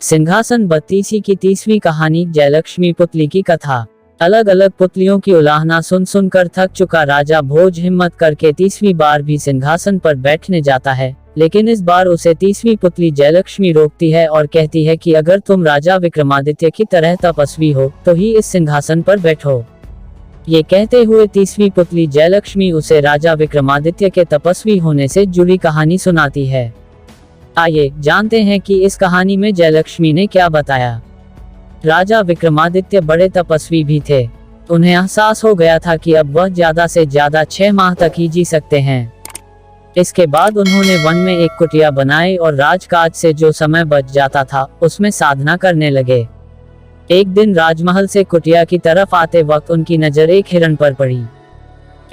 सिंहासन बत्तीसी की 30वीं कहानी जयलक्ष्मी पुतली की कथा। अलग अलग पुतलियों की उलाहना सुन सुनकर थक चुका राजा भोज हिम्मत करके 30वीं बार भी सिंहासन पर बैठने जाता है, लेकिन इस बार उसे 30वीं पुतली जयलक्ष्मी रोकती है और कहती है कि अगर तुम राजा विक्रमादित्य की तरह तपस्वी हो तो ही इस सिंहासन पर बैठो। ये कहते हुए 30वीं पुतली जयलक्ष्मी उसे राजा विक्रमादित्य के तपस्वी होने से जुड़ी कहानी सुनाती है। आइए जानते हैं कि इस कहानी में जयलक्ष्मी ने क्या बताया। राजा विक्रमादित्य बड़े तपस्वी भी थे। उन्हें एहसास हो गया था कि अब वह ज्यादा से ज्यादा 6 माह तक ही जी सकते हैं। इसके बाद उन्होंने वन में एक कुटिया बनाई और राजकाज से जो समय बच जाता था उसमें साधना करने लगे। एक दिन राजमहल से कुटिया की तरफ आते वक्त उनकी नजर एक हिरण पर पड़ी।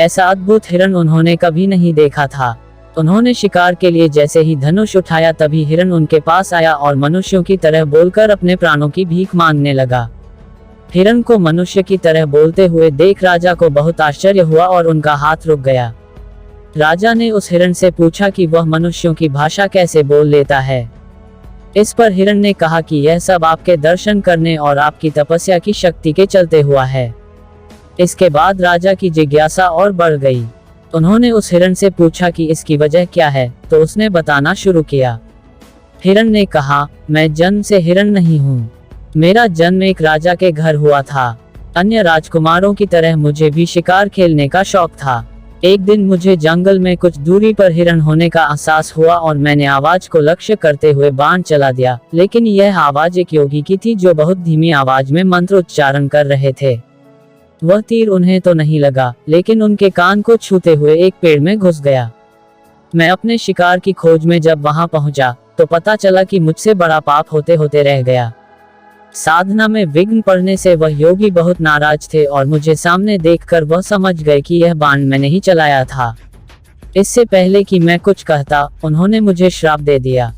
ऐसा अद्भुत हिरण उन्होंने कभी नहीं देखा था। उन्होंने शिकार के लिए जैसे ही धनुष उठाया तभी हिरण उनके पास आया और मनुष्यों की तरह बोलकर अपने प्राणों की भीख मांगने लगा। हिरण को मनुष्य की तरह बोलते हुए देख राजा को बहुत आश्चर्य हुआ और उनका हाथ रुक गया। राजा ने उस हिरण से पूछा कि वह मनुष्यों की भाषा कैसे बोल लेता है। इस पर हिरण ने कहा कि यह सब आपके दर्शन करने और आपकी तपस्या की शक्ति के चलते हुआ है। इसके बाद राजा की जिज्ञासा और बढ़ गई। उन्होंने उस हिरण से पूछा कि इसकी वजह क्या है, तो उसने बताना शुरू किया। हिरण ने कहा, मैं जन्म से हिरण नहीं हूँ। मेरा जन्म एक राजा के घर हुआ था। अन्य राजकुमारों की तरह मुझे भी शिकार खेलने का शौक था। एक दिन मुझे जंगल में कुछ दूरी पर हिरण होने का एहसास हुआ और मैंने आवाज को लक्ष्य करते हुए बाण चला दिया, लेकिन यह आवाज एक योगी की थी जो बहुत धीमी आवाज में मंत्र उच्चारण कर रहे थे। वह तीर उन्हें तो नहीं लगा, लेकिन उनके कान को छूते हुए एक पेड़ में घुस गया। मैं अपने शिकार की खोज में जब वहां पहुंचा तो पता चला कि मुझसे बड़ा पाप होते होते रह गया। साधना में विघ्न पड़ने से वह योगी बहुत नाराज थे और मुझे सामने देखकर वह समझ गए कि यह बाण मैंने ही चलाया था। इससे पहले कि मैं कुछ कहता, उन्होंने मुझे श्राप दे दिया।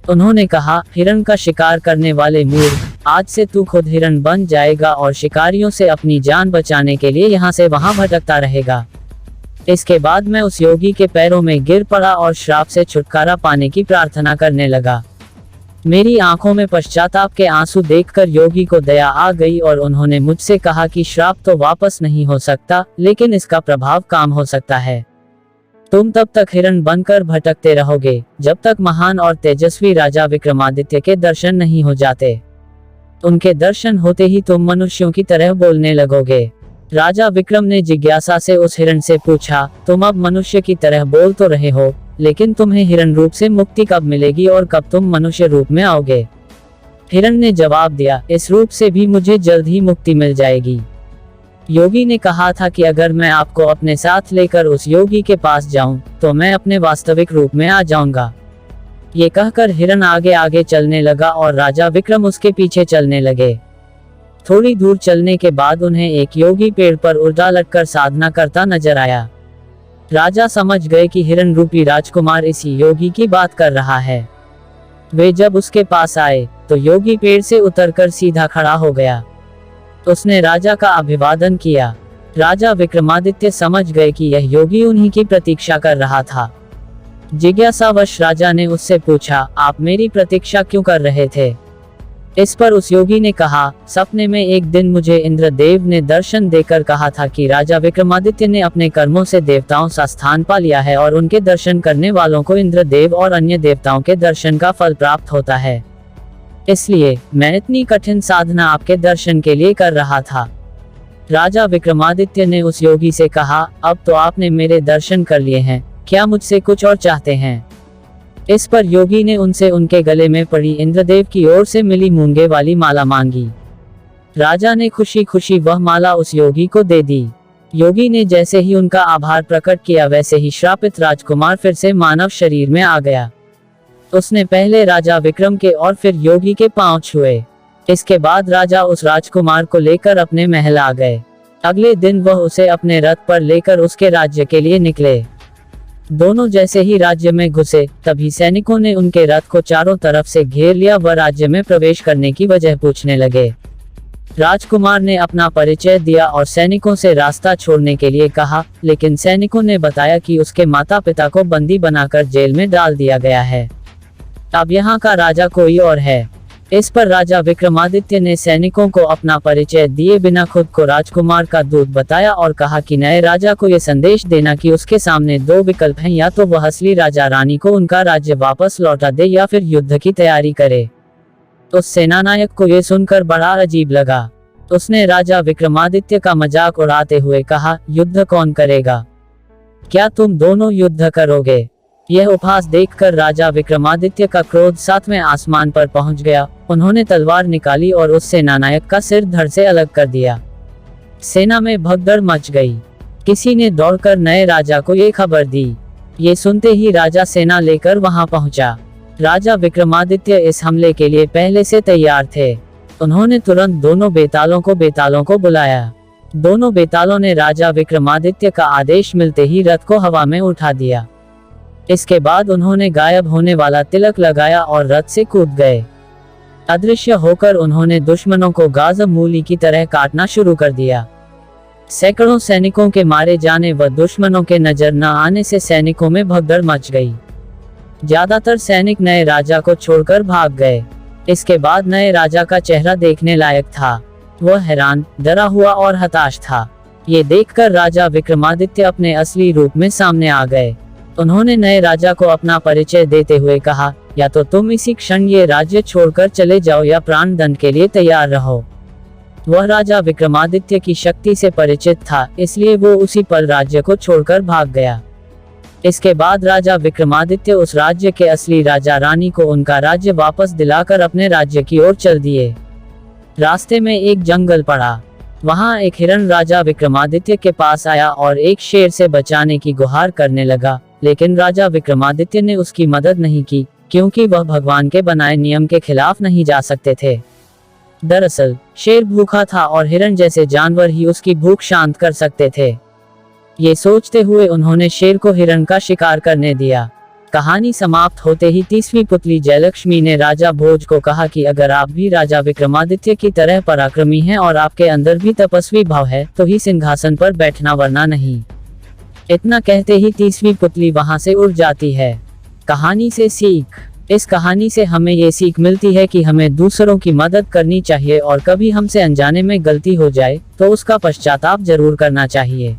उन्होंने कहा, हिरण का शिकार करने वाले मूर्ख, आज से तू खुद हिरण बन जाएगा और शिकारियों से अपनी जान बचाने के लिए यहाँ से वहाँ भटकता रहेगा। इसके बाद मैं उस योगी के पैरों में गिर पड़ा और श्राप से छुटकारा पाने की प्रार्थना करने लगा। मेरी आंखों में पश्चाताप के आंसू देखकर योगी को दया आ गई और उन्होंने मुझसे कहा कि श्राप तो वापस नहीं हो सकता, लेकिन इसका प्रभाव काम हो सकता है। तुम तब तक हिरण बनकर भटकते रहोगे जब तक महान और तेजस्वी राजा विक्रमादित्य के दर्शन नहीं हो जाते। उनके दर्शन होते ही तुम मनुष्यों की तरह बोलने लगोगे। राजा विक्रम ने जिज्ञासा से उस हिरण से पूछा, तुम अब मनुष्य की तरह बोल तो रहे हो, लेकिन तुम्हें हिरण रूप से मुक्ति कब मिलेगी और कब तुम मनुष्य रूप में आओगे? हिरण ने जवाब दिया, इस रूप से भी मुझे जल्द ही मुक्ति मिल जाएगी। योगी ने कहा था कि अगर मैं आपको अपने साथ लेकर उस योगी के पास जाऊं तो मैं अपने वास्तविक रूप में आ जाऊंगा। ये कहकर हिरण आगे आगे चलने लगा और राजा विक्रम उसके पीछे चलने लगे। थोड़ी दूर चलने के बाद उन्हें एक योगी पेड़ पर उड़ा लटकर साधना करता नजर आया। राजा समझ गए कि हिरण रूपी राजकुमार इसी योगी की बात कर रहा है। वे जब उसके पास आए तो योगी पेड़ से उतरकर सीधा खड़ा हो गया। उसने राजा का अभिवादन किया। राजा विक्रमादित्य समझ गए कि यह योगी उन्हीं की प्रतीक्षा कर रहा था। जिज्ञासावश राजा ने उससे पूछा, आप मेरी प्रतीक्षा क्यों कर रहे थे? इस पर उस योगी ने कहा, सपने में एक दिन मुझे इंद्रदेव ने दर्शन देकर कहा था कि राजा विक्रमादित्य ने अपने कर्मों से देवताओं सा स्थान पा लिया है और उनके दर्शन करने वालों को इंद्रदेव और अन्य देवताओं के दर्शन का फल प्राप्त होता है। इसलिए मैं इतनी कठिन साधना आपके दर्शन के लिए कर रहा था। राजा विक्रमादित्य ने उस योगी से कहा, अब तो आपने मेरे दर्शन कर लिए हैं, क्या मुझसे कुछ और चाहते हैं? इस पर योगी ने उनसे उनके गले में पड़ी इंद्रदेव की ओर से मिली मूंगे वाली माला मांगी। राजा ने खुशी खुशी वह माला उस योगी को दे दी। योगी ने जैसे ही उनका आभार प्रकट किया वैसे ही श्रापित राजकुमार फिर से मानव शरीर में आ गया। उसने पहले राजा विक्रम के और फिर योगी के पांव छुए। इसके बाद राजा उस राजकुमार को लेकर अपने महल आ गए। अगले दिन वह उसे अपने रथ पर लेकर उसके राज्य के लिए निकले। दोनों जैसे ही राज्य में घुसे तभी सैनिकों ने उनके रथ को चारों तरफ से घेर लिया। वह राज्य में प्रवेश करने की वजह पूछने लगे। राजकुमार ने अपना परिचय दिया और सैनिकों से रास्ता छोड़ने के लिए कहा, लेकिन सैनिकों ने बताया कि उसके माता पिता को बंदी बनाकर जेल में डाल दिया गया है। अब यहाँ का राजा कोई और है। इस पर राजा विक्रमादित्य ने सैनिकों को अपना परिचय दिए बिना खुद को राजकुमार का दूत बताया और कहा कि नए राजा को यह संदेश देना कि उसके सामने दो विकल्प हैं, या तो वह असली राजा रानी को उनका राज्य वापस लौटा दे या फिर युद्ध की तैयारी करे। उस सेनानायक को यह सुनकर बड़ा अजीब लगा। उसने राजा विक्रमादित्य का मजाक उड़ाते हुए कहा, युद्ध कौन करेगा? क्या तुम दोनों युद्ध करोगे? यह उपहास देखकर राजा विक्रमादित्य का क्रोध सातवें आसमान पर पहुंच गया। उन्होंने तलवार निकाली और उस सेनानायक का सिर धड़ से अलग कर दिया। सेना में भगदड़ मच गई। किसी ने दौड़कर नए राजा को ये खबर दी। ये सुनते ही राजा सेना लेकर वहां पहुंचा। राजा विक्रमादित्य इस हमले के लिए पहले से तैयार थे। उन्होंने तुरंत दोनों बेतालों को बुलाया। दोनों बेतालों ने राजा विक्रमादित्य का आदेश मिलते ही रथ को हवा में उठा दिया। इसके बाद उन्होंने गायब होने वाला तिलक लगाया और रथ से कूद गए। अदृश्य होकर उन्होंने दुश्मनों को गाज़ मूली की तरह काटना शुरू कर दिया। सैकड़ों सैनिकों के मारे जाने व दुश्मनों के नजर न आने से सैनिकों में भगदड़ मच गई। ज्यादातर सैनिक नए राजा को छोड़कर भाग गए। इसके बाद नए राजा का चेहरा देखने लायक था। वह हैरान, डरा हुआ और हताश था। ये देखकर राजा विक्रमादित्य अपने असली रूप में सामने आ गए। उन्होंने नए राजा को अपना परिचय देते हुए कहा, या तो तुम इसी क्षण ये राज्य छोड़कर चले जाओ या प्राण दंड के लिए तैयार रहो। वह राजा विक्रमादित्य की शक्ति से परिचित था, इसलिए वो उसी पल राज्य को छोड़कर भाग गया। इसके बाद राजा विक्रमादित्य उस राज्य के असली राजा रानी को उनका राज्य वापस दिलाकर अपने राज्य की ओर चल दिए। रास्ते में एक जंगल पड़ा। वहां एक हिरण राजा विक्रमादित्य के पास आया और एक शेर से बचाने की गुहार करने लगा, लेकिन राजा विक्रमादित्य ने उसकी मदद नहीं की, क्योंकि वह भगवान के बनाए नियम के खिलाफ नहीं जा सकते थे। दरअसल शेर भूखा था और हिरण जैसे जानवर ही उसकी भूख शांत कर सकते थे। ये सोचते हुए उन्होंने शेर को हिरण का शिकार करने दिया। कहानी समाप्त होते ही 30वीं पुतली जयलक्ष्मी ने राजा भोज को कहा कि अगर आप भी राजा विक्रमादित्य की तरह पराक्रमी हैं और आपके अंदर भी तपस्वी भाव है, तो ही सिंहासन पर बैठना, वरना नहीं। इतना कहते ही 30वीं पुतली वहां से उड़ जाती है। कहानी से सीख। इस कहानी से हमें ये सीख मिलती है कि हमें दूसरों की मदद करनी चाहिए और कभी हमसे अनजाने में गलती हो जाए तो उसका पश्चाताप जरूर करना चाहिए।